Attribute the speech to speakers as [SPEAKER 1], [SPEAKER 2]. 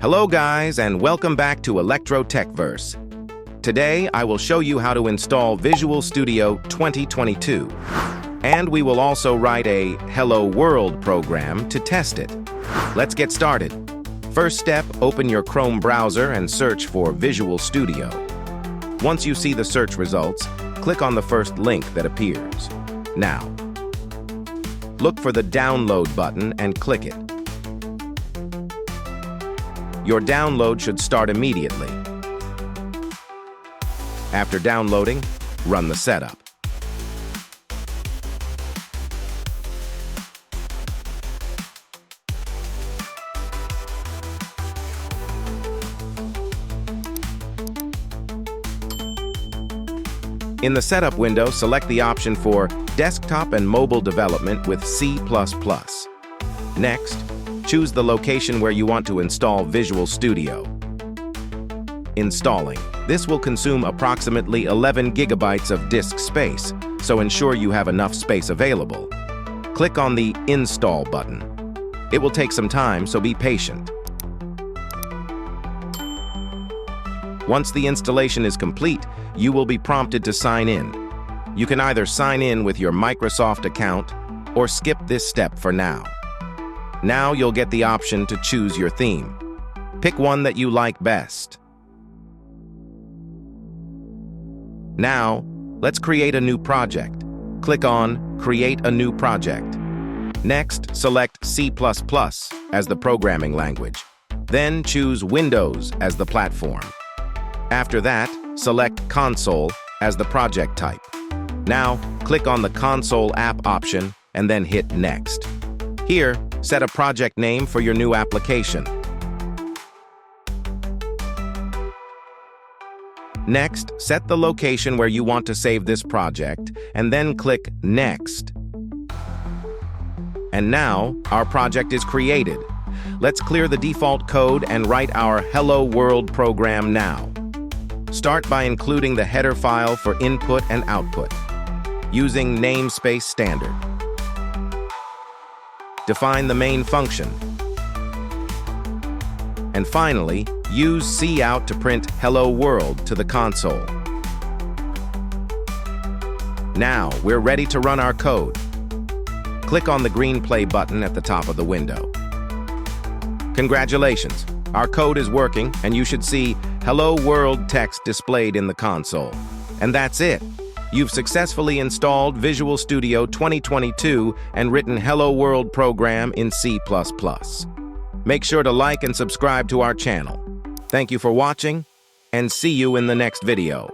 [SPEAKER 1] Hello guys, and welcome back to Electro Techverse. Today I will show you how to install Visual Studio 2022. And we will also write a Hello World program to test it. Let's get started. First step, open your Chrome browser and search for Visual Studio. Once you see the search results, click on the first link that appears. Now, look for the download button and click it. Your download should start immediately. After downloading, run the setup. In the setup window, select the option for Desktop and Mobile Development with C++. Next, choose the location where you want to install Visual Studio. Installing. This will consume approximately 11 gigabytes of disk space, so ensure you have enough space available. Click on the Install button. It will take some time, so be patient. Once the installation is complete, you will be prompted to sign in. You can either sign in with your Microsoft account or skip this step for now. Now you'll get the option to choose your theme. Pick one that you like best. Now, let's create a new project. Click on Create a New Project. Next, select C++ as the programming language. Then choose Windows as the platform. After that, select Console as the project type. Now, click on the Console app option and then hit Next. Here, set a project name for your new application. Next, set the location where you want to save this project, and then click Next. And now, our project is created. Let's clear the default code and write our Hello World program now. Start by including the header file for input and output, using namespace standard. Define the main function. And finally, use cout to print Hello World to the console. Now, we're ready to run our code. Click on the green play button at the top of the window. Congratulations! Our code is working, and you should see Hello World text displayed in the console. And that's it! You've successfully installed Visual Studio 2022 and written Hello World program in C++. Make sure to like and subscribe to our channel. Thank you for watching, and see you in the next video.